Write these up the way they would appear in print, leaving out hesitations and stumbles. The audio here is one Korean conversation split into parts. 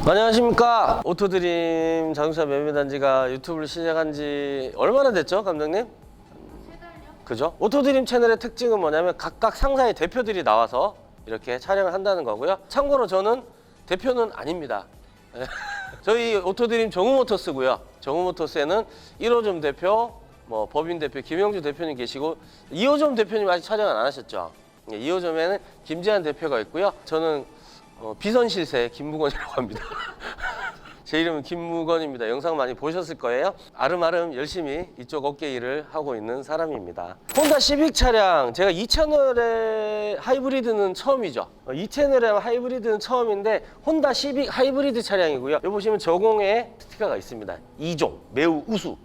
안녕하십니까. 오토드림 자동차 매매단지가 유튜브를 시작한 지 얼마나 됐죠, 감독님? 그죠? 오토드림 채널의 특징은 뭐냐면 각각 상사의 대표들이 나와서 이렇게 촬영을 한다는 거고요. 참고로 저는 대표는 아닙니다. 저희 오토드림 정우모터스고요. 정우모터스에는 1호점 대표, 법인 대표 김영주 대표님 계시고 2호점 대표님 아직 촬영을 안 하셨죠? 2호점에는 김재한 대표가 있고요. 저는 비선실세 김무건이라고 합니다. 제 이름은 김무건입니다. 영상 많이 보셨을 거예요. 아름아름 열심히 이쪽 업계 일을 하고 있는 사람입니다. 혼다 시빅 차량, 제가 이 채널의 하이브리드는 처음이죠. 이 채널의 하이브리드는 처음인데 혼다 시빅 하이브리드 차량이고요. 여기 보시면 저공에 스티커가 있습니다. 2종 매우 우수.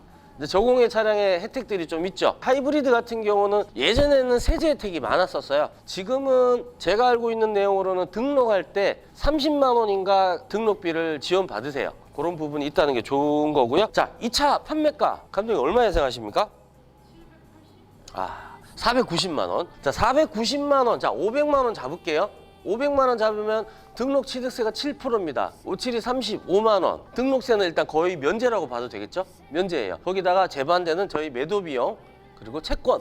저공해 차량의 혜택들이 좀 있죠. 하이브리드 같은 경우는 예전에는 세제 혜택이 많았었어요. 지금은 제가 알고 있는 내용으로는 등록할 때 30만 원인가 등록비를 지원받으세요. 그런 부분이 있다는 게 좋은 거고요. 자, 이 차 판매가 감독님 얼마 예상하십니까? 490만 원. 자, 490만 원. 자, 500만 원 잡을게요. 500만 원 잡으면 등록 취득세가 7%입니다. 57이 35만 원. 등록세는 일단 거의 면제라고 봐도 되겠죠? 면제예요. 거기다가 재반대는 저희 매도 비용 그리고 채권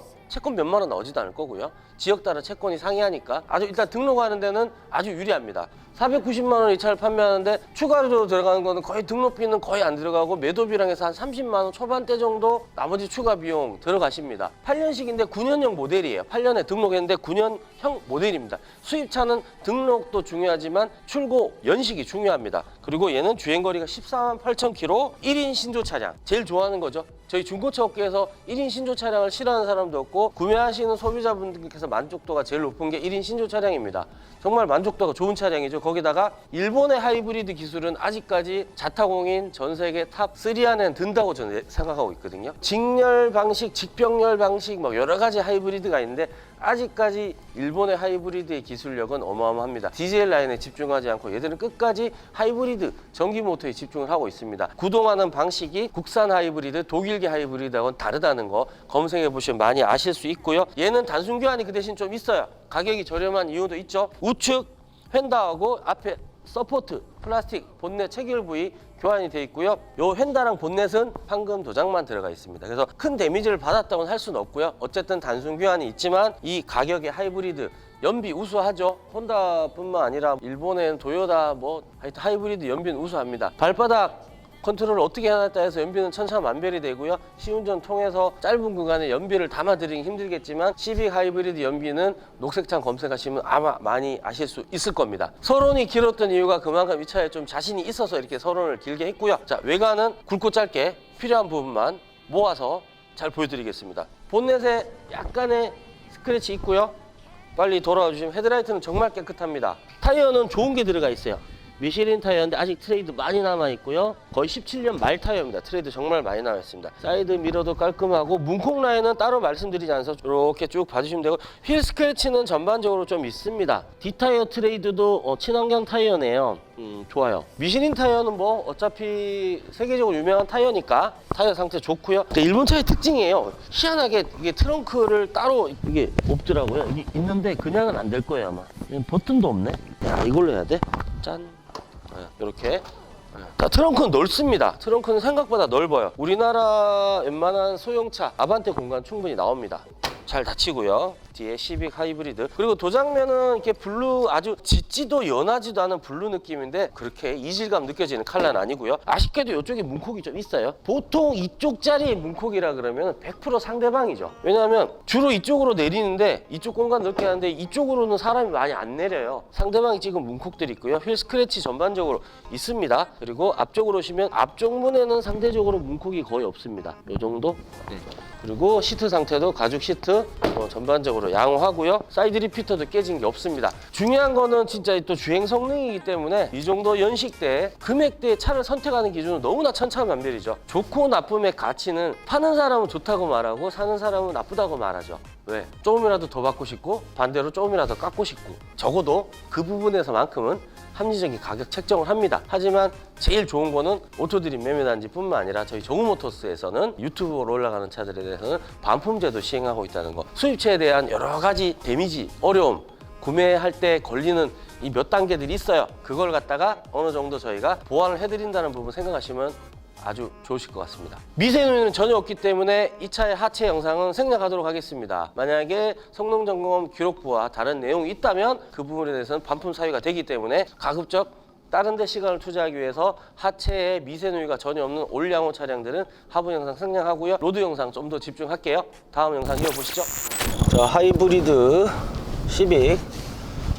몇만 원 나오지도 않을 거고요. 지역 따라 채권이 상이하니까 아주 일단 등록하는 데는 아주 유리합니다. 490만 원 이 차를 판매하는데 추가로 들어가는 거는 거의 등록비는 거의 안 들어가고 매도비랑 해서 한 30만 원 초반대 정도 나머지 추가 비용 들어가십니다. 8년식인데 9년형 모델이에요. 8년에 등록했는데 9년형 모델입니다. 수입차는 등록도 중요하지만 출고 연식이 중요합니다. 그리고 얘는 주행거리가 14만 8천 킬로 1인 신조 차량. 제일 좋아하는 거죠. 저희 중고차 업계에서 1인 신조 차량을 싫어하는 사람도 없고 구매하시는 소비자분들께서 만족도가 제일 높은 게 1인 신조 차량입니다. 정말 만족도가 좋은 차량이죠. 거기다가 일본의 하이브리드 기술은 아직까지 자타공인 전 세계 탑 3 안에 든다고 저는 생각하고 있거든요. 직렬 방식, 직병렬 방식 여러 가지 하이브리드가 있는데 아직까지 일본의 하이브리드의 기술력은 어마어마합니다. 디젤 라인에 집중하지 않고 얘들은 끝까지 하이브리드, 전기 모터에 집중을 하고 있습니다. 구동하는 방식이 국산 하이브리드, 독일계 하이브리드하고는 다르다는 거 검색해 보시면 많이 아실 수 있고요. 얘는 단순 교환이 그 대신 좀 있어요. 가격이 저렴한 이유도 있죠. 우측 휀다하고 앞에 서포트, 플라스틱, 본넷 체결 부위 교환이 되어 있고요. 요 휀다랑 본넷은 판금 도장만 들어가 있습니다. 그래서 큰 데미지를 받았다고는 할 수는 없고요. 어쨌든 단순 교환이 있지만 이 가격의 하이브리드 연비 우수하죠. 혼다뿐만 아니라 일본엔 도요타 하여튼 하이브리드 연비는 우수합니다. 발바닥 컨트롤을 어떻게 하냐에 따라서 연비는 천차만별이 되고요. 시운전 통해서 짧은 구간에 연비를 담아드리기 힘들겠지만 시빅 하이브리드 연비는 녹색창 검색하시면 아마 많이 아실 수 있을 겁니다. 서론이 길었던 이유가 그만큼 이 차에 좀 자신이 있어서 이렇게 서론을 길게 했고요. 자, 외관은 굵고 짧게 필요한 부분만 모아서 잘 보여드리겠습니다. 본넷에 약간의 스크래치 있고요. 빨리 돌아와 주시면 헤드라이트는 정말 깨끗합니다. 타이어는 좋은 게 들어가 있어요. 미쉐린 타이어인데 아직 트레이드 많이 남아있고요. 거의 17년 말 타이어입니다. 트레이드 정말 많이 남아있습니다. 사이드 미러도 깔끔하고 문콕 라인은 따로 말씀드리지 않아서 이렇게 쭉 봐주시면 되고 휠 스크래치는 전반적으로 좀 있습니다. D타이어 트레이드도 친환경 타이어네요. 좋아요. 미쉐린 타이어는 어차피 세계적으로 유명한 타이어니까 타이어 상태 좋고요. 일본 차의 특징이에요. 희한하게 이게 트렁크를 따로 이게 없더라고요. 이게 있는데 그냥은 안 될 거예요 아마. 버튼도 없네. 야, 이걸로 해야 돼. 짠. 이렇게. 트렁크는 넓습니다. 트렁크는 생각보다 넓어요. 우리나라 웬만한 소형차 아반떼 공간 충분히 나옵니다. 잘 닫히고요. 뒤에 시빅 하이브리드. 그리고 도장면은 이렇게 블루 아주 짙지도 연하지도 않은 블루 느낌인데 그렇게 이질감 느껴지는 컬러는 아니고요. 아쉽게도 이쪽에 문콕이 좀 있어요. 보통 이쪽짜리 문콕이라 그러면 100% 상대방이죠. 왜냐하면 주로 이쪽으로 내리는데 이쪽 공간 넓게 하는데 이쪽으로는 사람이 많이 안 내려요. 상대방이 찍은 문콕들이 있고요. 휠 스크래치 전반적으로 있습니다. 그리고 앞쪽으로 오시면 앞쪽 문에는 상대적으로 문콕이 거의 없습니다. 이 정도? 네. 그리고 시트 상태도 가죽 시트 전반적으로 양호하고요. 사이드 리피터도 깨진 게 없습니다. 중요한 거는 진짜 또 주행 성능이기 때문에 이 정도 연식대, 금액대에 차를 선택하는 기준은 너무나 천차만별이죠. 좋고 나쁨의 가치는 파는 사람은 좋다고 말하고 사는 사람은 나쁘다고 말하죠. 왜? 조금이라도 더 받고 싶고 반대로 조금이라도 깎고 싶고 적어도 그 부분에서만큼은 합리적인 가격 책정을 합니다. 하지만 제일 좋은 거는 오토드림 매매단지뿐만 아니라 저희 정우모터스에서는 유튜브로 올라가는 차들에 대해서는 반품제도 시행하고 있다는 거. 수입차에 대한 여러 가지 데미지, 어려움, 구매할 때 걸리는 이 몇 단계들이 있어요. 그걸 갖다가 어느 정도 저희가 보완을 해드린다는 부분 생각하시면 아주 좋으실 것 같습니다. 미세누이는 전혀 없기 때문에 이 차의 하체 영상은 생략하도록 하겠습니다. 만약에 성능 점검 기록부와 다른 내용이 있다면 그 부분에 대해서는 반품 사유가 되기 때문에 가급적 다른 데 시간을 투자하기 위해서 하체에 미세누이가 전혀 없는 올양호 차량들은 하부 영상 생략하고요. 로드 영상 좀 더 집중할게요. 다음 영상 이어보시죠. 자, 하이브리드 시빅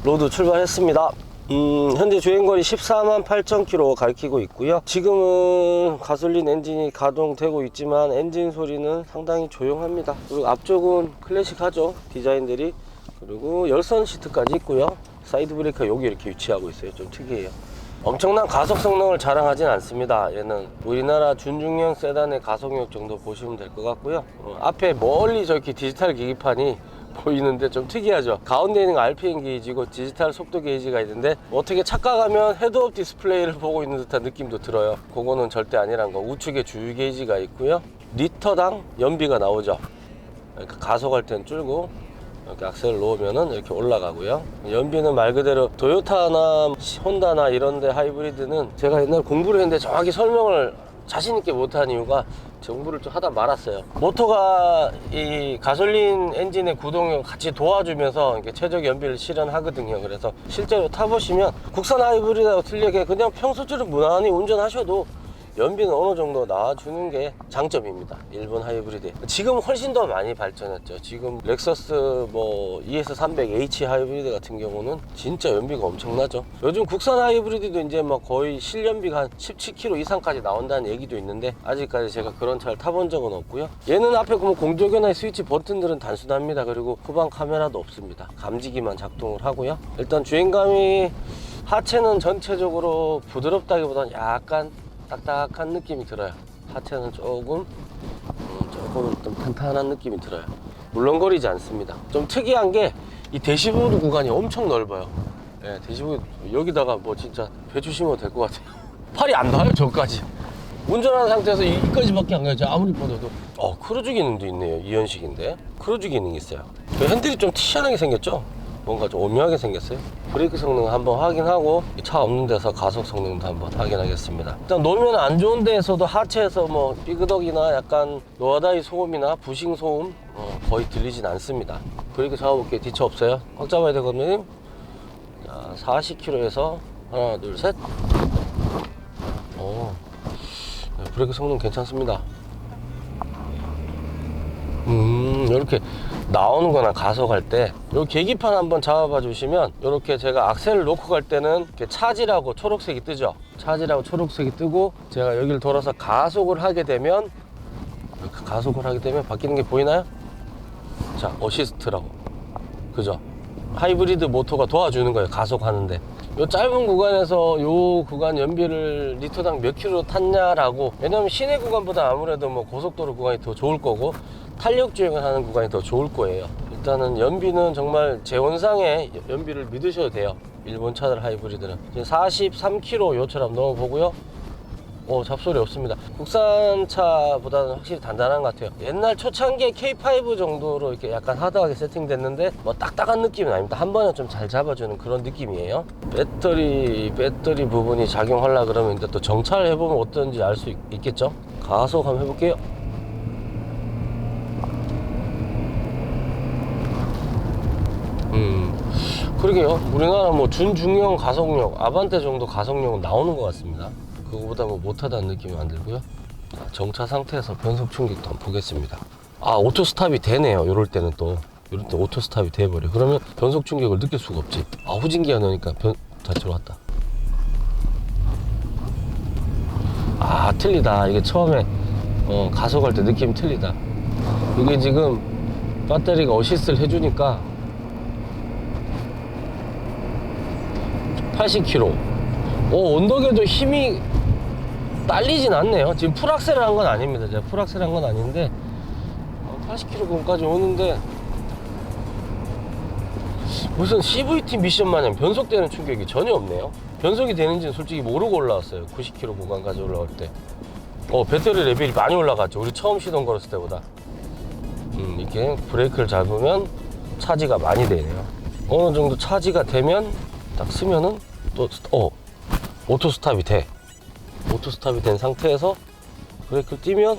로드 출발했습니다. 현재 주행거리 14만 8천 킬로 가리키고 있고요. 지금은 가솔린 엔진이 가동되고 있지만 엔진 소리는 상당히 조용합니다. 그리고 앞쪽은 클래식하죠, 디자인들이. 그리고 열선 시트까지 있고요. 사이드 브레이크가 여기 이렇게 위치하고 있어요. 좀 특이해요. 엄청난 가속 성능을 자랑하진 않습니다. 얘는 우리나라 준중형 세단의 가속력 정도 보시면 될 것 같고요. 앞에 멀리 저렇게 디지털 계기판이 보이는데 좀 특이하죠. 가운데 있는 거 RPM 게이지고 디지털 속도 게이지가 있는데 어떻게 착각하면 헤드업 디스플레이를 보고 있는 듯한 느낌도 들어요. 그거는 절대 아니란 거. 우측에 주유 게이지가 있고요. 리터당 연비가 나오죠. 그러니까 가속할 땐 줄고 이렇게 악셀을 놓으면은 이렇게 올라가고요. 연비는 말 그대로 도요타나 혼다나 이런데 하이브리드는 제가 옛날 공부를 했는데 정확히 설명을 자신 있게 못한 이유가 공부를 좀 하다 말았어요. 모터가 이 가솔린 엔진의 구동을 같이 도와주면서 이렇게 최적 연비를 실현하거든요. 그래서 실제로 타보시면 국산 하이브리드하고 틀리게 그냥 평소처럼 무난히 운전하셔도 연비는 어느 정도 나와주는 게 장점입니다. 일본 하이브리드. 지금 훨씬 더 많이 발전했죠. 지금 렉서스 뭐 ES300H 하이브리드 같은 경우는 진짜 연비가 엄청나죠. 요즘 국산 하이브리드도 이제 뭐 거의 실연비가 한 17km 이상까지 나온다는 얘기도 있는데 아직까지 제가 그런 차를 타본 적은 없고요. 얘는 앞에 보면 공조견의 스위치 버튼들은 단순합니다. 그리고 후방 카메라도 없습니다. 감지기만 작동을 하고요. 일단 주행감이 하체는 전체적으로 부드럽다기보다는 약간 딱딱한 느낌이 들어요. 하체는 조금 좀 탄탄한 느낌이 들어요. 물렁거리지 않습니다. 좀 특이한 게 이 대시보드 구간이 엄청 넓어요. 예, 대시보드 여기다가 뭐 진짜 배추 심어도 될 것 같아요. 팔이 안 닿아요, 저까지. 운전하는 상태에서 이까지밖에 안 가죠. 아무리 뻗어도. 크루즈 기능도 있네요. 이연식인데 크루즈 기능이 있어요. 핸들이 좀 희한하게 생겼죠? 뭔가 좀 오묘하게 생겼어요. 브레이크 성능 한번 확인하고 차 없는 데서 가속 성능도 한번 확인하겠습니다. 일단 놓으면 안 좋은 데에서도 하체에서 뭐 삐그덕이나 약간 노하다이 소음이나 부싱 소음 거의 들리진 않습니다. 브레이크 잡아볼게요. 뒤차 없어요. 꽉 잡아야 되거든요. 자, 40km에서 하나 둘 셋. 브레이크 성능 괜찮습니다. 이렇게 나오는 거나 가속할 때 이 계기판 한번 잡아봐 주시면 이렇게 제가 악셀을 놓고 갈 때는 이렇게 차지라고 초록색이 뜨죠. 차지라고 초록색이 뜨고 제가 여기를 돌아서 가속을 하게 되면 이렇게 가속을 하게 되면 바뀌는 게 보이나요? 자, 어시스트라고. 그죠? 하이브리드 모터가 도와주는 거예요. 가속하는데. 요 짧은 구간에서 요 구간 연비를 리터당 몇 킬로 탔냐라고. 왜냐면 시내 구간보다 아무래도 뭐 고속도로 구간이 더 좋을 거고 탄력 주행을 하는 구간이 더 좋을 거예요. 일단은 연비는 정말 제 원상의 연비를 믿으셔도 돼요. 일본 차들 하이브리드는 지금 43km 요처럼 넘어보고요. 잡소리 없습니다. 국산 차보다는 확실히 단단한 것 같아요. 옛날 초창기에 K5 정도로 이렇게 약간 하드하게 세팅됐는데 뭐 딱딱한 느낌은 아닙니다. 한 번에 좀 잘 잡아주는 그런 느낌이에요. 배터리 부분이 작용하려 그러면 이제 또 정차를 해보면 어떤지 알 수 있겠죠. 가속 한번 해볼게요. 그러게요. 우리나라 뭐 준중형 가속력, 아반떼 정도 가속력은 나오는 것 같습니다. 그거보다 뭐 못하다는 느낌이 안 들고요. 자, 정차 상태에서 변속 충격도 한번 보겠습니다. 오토 스탑이 되네요. 이럴 때는 또 이럴 때 오토 스탑이 돼버려. 그러면 변속 충격을 느낄 수가 없지. 후진기가 넣으니까 다 들어왔다. 틀리다. 이게 처음에 가속할 때 느낌이 틀리다. 이게 지금 배터리가 어시스트를 해주니까 80km. 언덕에도 힘이 딸리진 않네요. 지금 풀악셀을 한 건 아닙니다. 제가 풀악셀을 한 건 아닌데 80km까지 오는데 무슨 CVT 미션 마냥 변속되는 충격이 전혀 없네요. 변속이 되는지는 솔직히 모르고 올라왔어요. 90km 구간까지 올라올 때. 배터리 레벨이 많이 올라갔죠. 우리 처음 시동 걸었을 때보다. 이렇게 브레이크를 잡으면 차지가 많이 되네요. 어느 정도 차지가 되면 딱 쓰면은 또 오토 스탑이 돼. 오토 스탑이 된 상태에서 브레이크를 띄면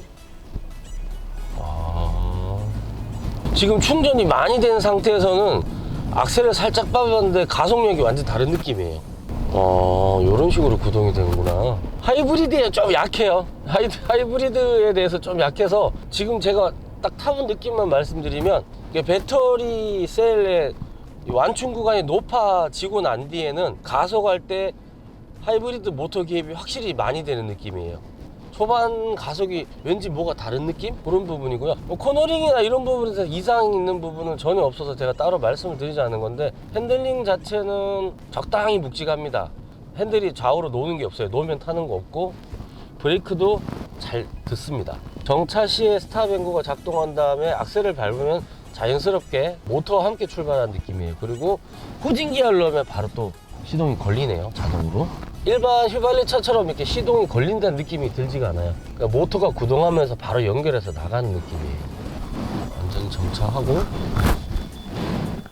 지금 충전이 많이 된 상태에서는 악셀을 살짝 밟았는데 가속력이 완전 다른 느낌이에요. 이런 식으로 구동이 되는구나. 하이브리드에 좀 약해요. 하이브리드에 대해서 좀 약해서 지금 제가 딱 타본 느낌만 말씀드리면 이게 배터리 셀의 완충 구간이 높아지고 난 뒤에는 가속할 때 하이브리드 모터 기압이 확실히 많이 되는 느낌이에요. 초반 가속이 왠지 뭐가 다른 느낌? 그런 부분이고요. 뭐 코너링이나 이런 부분에서 이상 있는 부분은 전혀 없어서 제가 따로 말씀을 드리지 않은 건데, 핸들링 자체는 적당히 묵직합니다. 핸들이 좌우로 노는 게 없어요. 놓으면 타는 거 없고, 브레이크도 잘 듣습니다. 정차 시에 스탑앤고가 작동한 다음에 악셀을 밟으면 자연스럽게 모터와 함께 출발하는 느낌이에요. 그리고 후진기어를 넣으면 바로 또 시동이 걸리네요, 자동으로. 일반 휘발유 차처럼 이렇게 시동이 걸린다는 느낌이 들지가 않아요. 그러니까 모터가 구동하면서 바로 연결해서 나가는 느낌이에요. 완전히 정차하고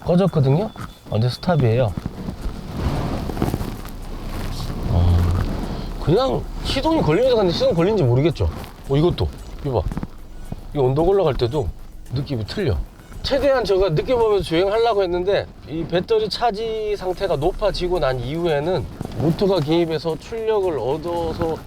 꺼졌거든요. 완전 스탑이에요. 그냥 시동이 걸리면서 갔는데 시동 걸린지 모르겠죠. 이것도 이거 봐, 이 언덕 올라갈 때도 느낌이 틀려. 최대한 제가 느껴보면서 주행하려고 했는데 이 배터리 차지 상태가 높아지고 난 이후에는 모터가 개입해서 출력을 얻어서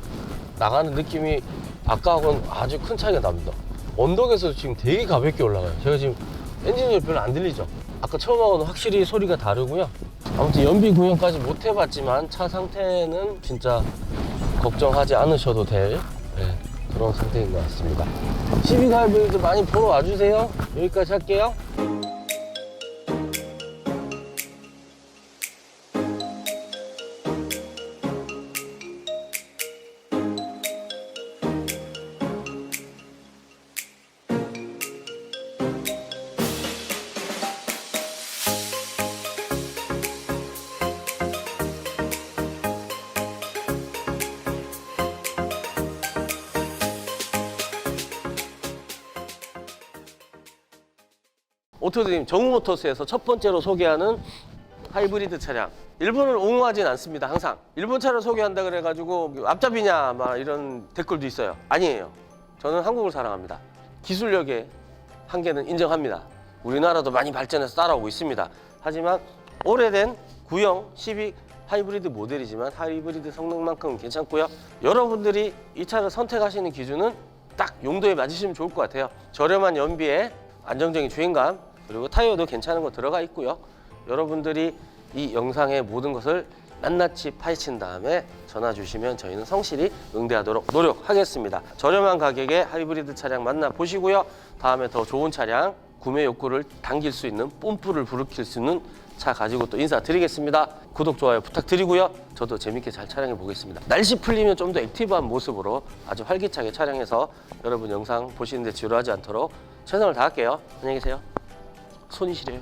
나가는 느낌이 아까하고는 아주 큰 차이가 납니다. 언덕에서 지금 되게 가볍게 올라가요. 제가 지금 엔진 소리 별로 안 들리죠? 아까 처음하고는 확실히 소리가 다르고요. 아무튼 연비 구현까지 못 해봤지만 차 상태는 진짜 걱정하지 않으셔도 될 그런 상태인 것 같습니다. 시빅 하이브리드 많이 보러 와주세요. 여기까지 할게요. 오토드림 정우모터스에서 첫 번째로 소개하는 하이브리드 차량. 일본을 옹호하진 않습니다. 항상 일본 차를 소개한다 그래가지고 앞잡이냐 막 이런 댓글도 있어요. 아니에요. 저는 한국을 사랑합니다. 기술력의 한계는 인정합니다. 우리나라도 많이 발전해서 따라오고 있습니다. 하지만 오래된 구형 시빅 하이브리드 모델이지만 하이브리드 성능만큼은 괜찮고요. 여러분들이 이 차를 선택하시는 기준은 딱 용도에 맞으시면 좋을 것 같아요. 저렴한 연비에 안정적인 주행감, 그리고 타이어도 괜찮은 거 들어가 있고요. 여러분들이 이 영상의 모든 것을 낱낱이 파헤친 다음에 전화 주시면 저희는 성실히 응대하도록 노력하겠습니다. 저렴한 가격에 하이브리드 차량 만나보시고요. 다음에 더 좋은 차량, 구매 욕구를 당길 수 있는, 뽐뿌를 불러킬 수 있는 차 가지고 또 인사드리겠습니다. 구독, 좋아요 부탁드리고요. 저도 재밌게 잘 촬영해 보겠습니다. 날씨 풀리면 좀 더 액티브한 모습으로 아주 활기차게 촬영해서 여러분 영상 보시는데 지루하지 않도록 최선을 다할게요. 안녕히 계세요. 손이 시려요.